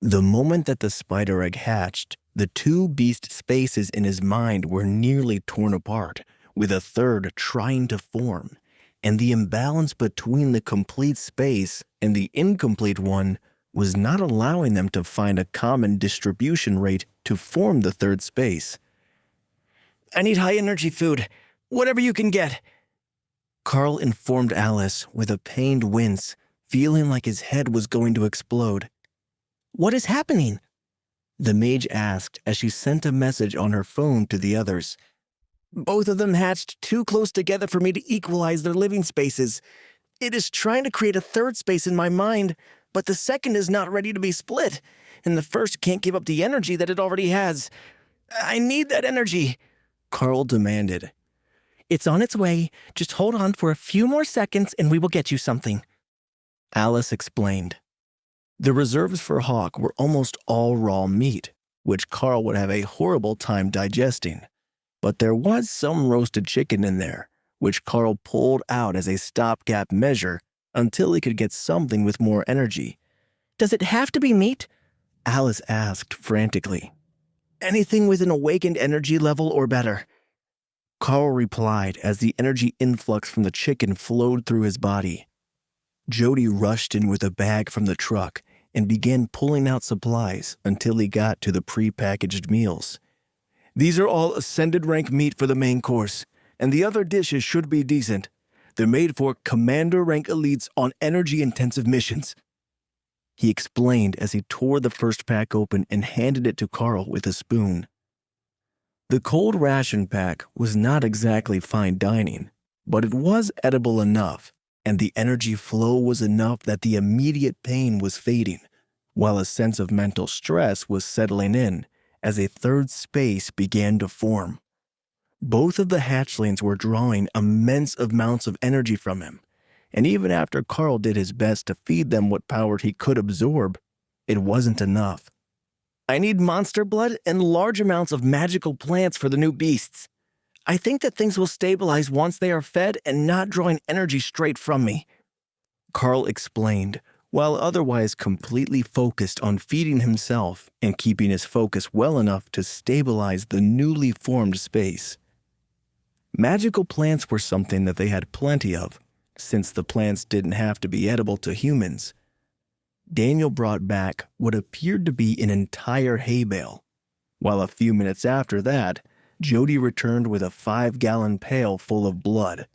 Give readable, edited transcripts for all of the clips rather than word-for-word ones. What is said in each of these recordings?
The moment that the spider egg hatched, the two beast spaces in his mind were nearly torn apart, with a third trying to form, and the imbalance between the complete space and the incomplete one was not allowing them to find a common distribution rate to form the third space. "I need high-energy food, whatever you can get," Karl informed Alice with a pained wince, feeling like his head was going to explode. "What is happening?" the mage asked as she sent a message on her phone to the others. "Both of them hatched too close together for me to equalize their living spaces. It is trying to create a third space in my mind, but the second is not ready to be split, and the first can't give up the energy that it already has. I need that energy," Karl demanded. "It's on its way. Just hold on for a few more seconds and we will get you something," Alice explained. The reserves for Hawk were almost all raw meat, which Karl would have a horrible time digesting. But there was some roasted chicken in there, which Karl pulled out as a stopgap measure until he could get something with more energy. "Does it have to be meat?" Alice asked frantically. "Anything with an awakened energy level or better," Karl replied as the energy influx from the chicken flowed through his body. Jody rushed in with a bag from the truck and began pulling out supplies until he got to the pre-packaged meals. "These are all ascended rank meat for the main course, and the other dishes should be decent. They're made for commander rank elites on energy-intensive missions," he explained as he tore the first pack open and handed it to Karl with a spoon. The cold ration pack was not exactly fine dining, but it was edible enough, and the energy flow was enough that the immediate pain was fading, while a sense of mental stress was settling in as a third space began to form. Both of the hatchlings were drawing immense amounts of energy from him, and even after Karl did his best to feed them what power he could absorb, it wasn't enough. "I need monster blood and large amounts of magical plants for the new beasts. I think that things will stabilize once they are fed and not drawing energy straight from me," Karl explained, while otherwise completely focused on feeding himself and keeping his focus well enough to stabilize the newly formed space. Magical plants were something that they had plenty of, since the plants didn't have to be edible to humans. Daniel brought back what appeared to be an entire hay bale, while a few minutes after that, Jody returned with a 5-gallon pail full of blood.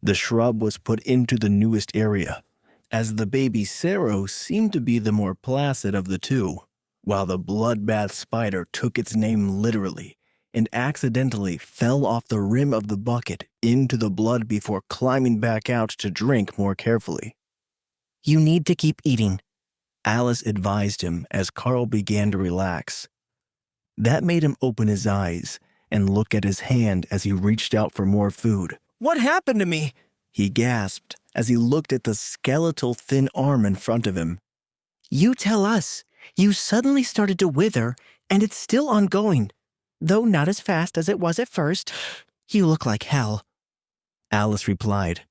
The shrub was put into the newest area, as the baby Sero seemed to be the more placid of the two, while the bloodbath spider took its name literally and accidentally fell off the rim of the bucket into the blood before climbing back out to drink more carefully. "You need to keep eating," Alice advised him as Karl began to relax. That made him open his eyes and look at his hand as he reached out for more food. "What happened to me?" he gasped as he looked at the skeletal thin arm in front of him. "You tell us. You suddenly started to wither, and it's still ongoing, though not as fast as it was at first. You look like hell," Alice replied.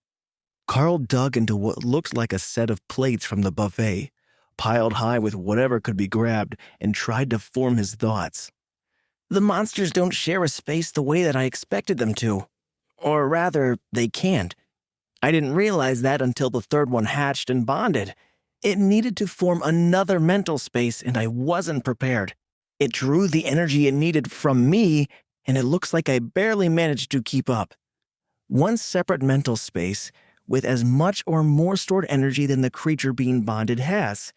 Karl dug into what looked like a set of plates from the buffet, piled high with whatever could be grabbed, and tried to form his thoughts. "The monsters don't share a space the way that I expected them to. Or rather, they can't. I didn't realize that until the third one hatched and bonded. It needed to form another mental space, and I wasn't prepared. It drew the energy it needed from me, and it looks like I barely managed to keep up. One separate mental space with as much or more stored energy than the creature being bonded has.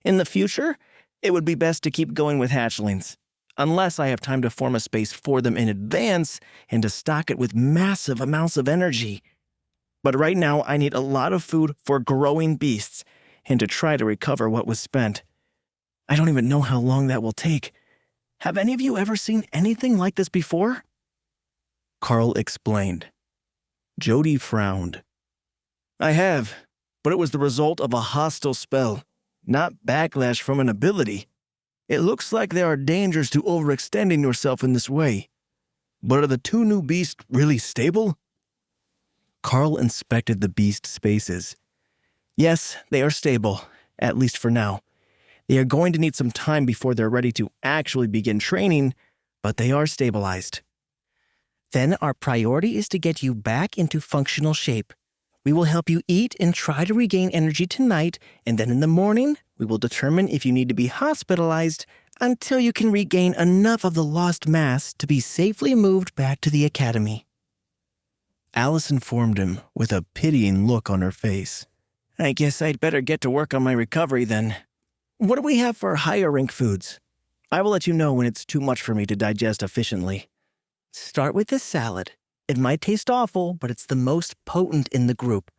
In the future, it would be best to keep going with hatchlings, unless I have time to form a space for them in advance and to stock it with massive amounts of energy. But right now, I need a lot of food for growing beasts and to try to recover what was spent. I don't even know how long that will take. Have any of you ever seen anything like this before?" Karl explained. Jody frowned. "I have, but it was the result of a hostile spell, not backlash from an ability. It looks like there are dangers to overextending yourself in this way. But are the two new beasts really stable?" Karl inspected the beast spaces. "Yes, they are stable, at least for now. They are going to need some time before they're ready to actually begin training, but they are stabilized. Then our priority is to get you back into functional shape. We will help you eat and try to regain energy tonight, and then in the morning, we will determine if you need to be hospitalized until you can regain enough of the lost mass to be safely moved back to the academy. Alice informed him with a pitying look on her face. I guess I'd better get to work on my recovery then. What do we have for higher rank foods? I will let you know when it's too much for me to digest efficiently. Start with this salad. It might taste awful, but it's the most potent in the group.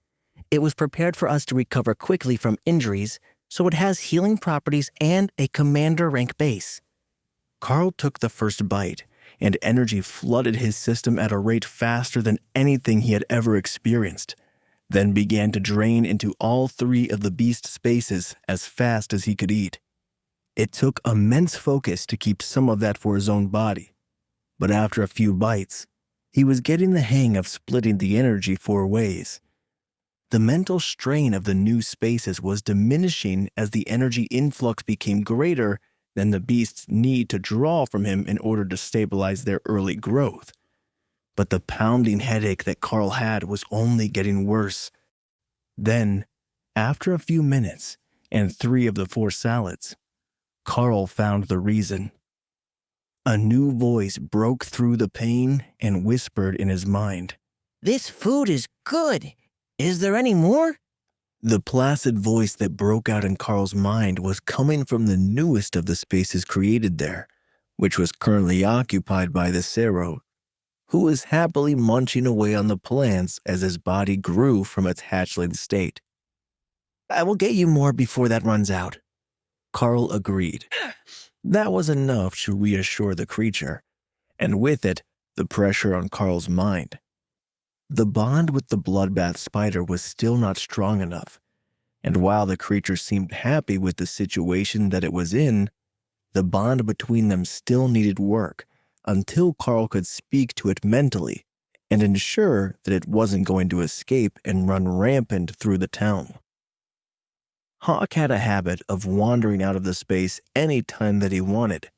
It was prepared for us to recover quickly from injuries, so it has healing properties and a commander rank base. Karl took the first bite, and energy flooded his system at a rate faster than anything he had ever experienced, then began to drain into all 3 of the beast spaces as fast as he could eat. It took immense focus to keep some of that for his own body, but after a few bites, he was getting the hang of splitting the energy 4 ways. The mental strain of the new spaces was diminishing as the energy influx became greater than the beast's need to draw from him in order to stabilize their early growth. But the pounding headache that Karl had was only getting worse. Then, after a few minutes and 3 of the 4 salads, Karl found the reason. A new voice broke through the pain and whispered in his mind. This food is good. Is there any more? The placid voice that broke out in Karl's mind was coming from the newest of the spaces created there, which was currently occupied by the Cerro, who was happily munching away on the plants as his body grew from its hatchling state. I will get you more before that runs out. Karl agreed. That was enough to reassure the creature, and with it, the pressure on Karl's mind. The bond with the bloodbath spider was still not strong enough, and while the creature seemed happy with the situation that it was in, the bond between them still needed work until Karl could speak to it mentally and ensure that it wasn't going to escape and run rampant through the town. Hawk had a habit of wandering out of the space any time that he wanted,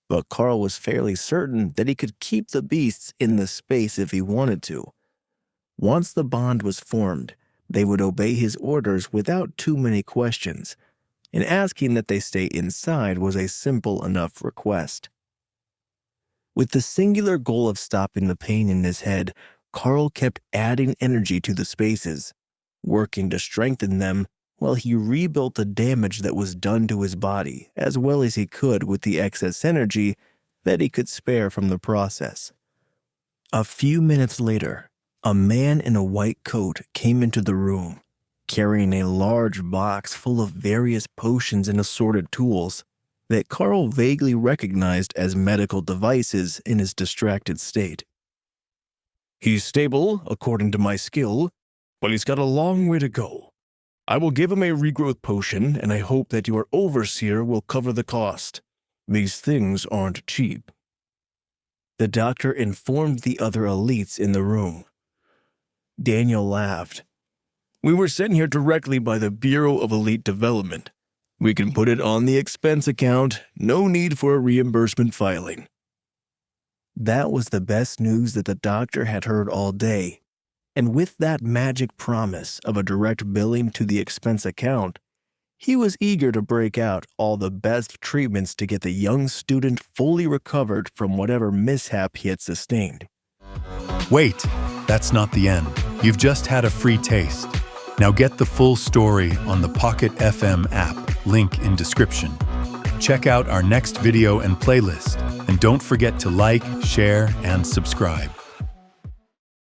but Karl was fairly certain that he could keep the beasts in the space if he wanted to. Once the bond was formed, they would obey his orders without too many questions, and asking that they stay inside was a simple enough request. With the singular goal of stopping the pain in his head, Karl kept adding energy to the spaces, working to strengthen them while he rebuilt the damage that was done to his body as well as he could with the excess energy that he could spare from the process. A few minutes later, a man in a white coat came into the room, carrying a large box full of various potions and assorted tools that Karl vaguely recognized as medical devices in his distracted state. He's stable, according to my skill, but he's got a long way to go. I will give him a regrowth potion, and I hope that your overseer will cover the cost. These things aren't cheap. The doctor informed the other elites in the room. Daniel laughed. We were sent here directly by the Bureau of Elite Development. We can put it on the expense account, no need for a reimbursement filing. That was the best news that the doctor had heard all day. And with that magic promise of a direct billing to the expense account, he was eager to break out all the best treatments to get the young student fully recovered from whatever mishap he had sustained. Wait, that's not the end. You've just had a free taste. Now get the full story on the Pocket FM app, link in description. Check out our next video and playlist, and don't forget to like, share, and subscribe.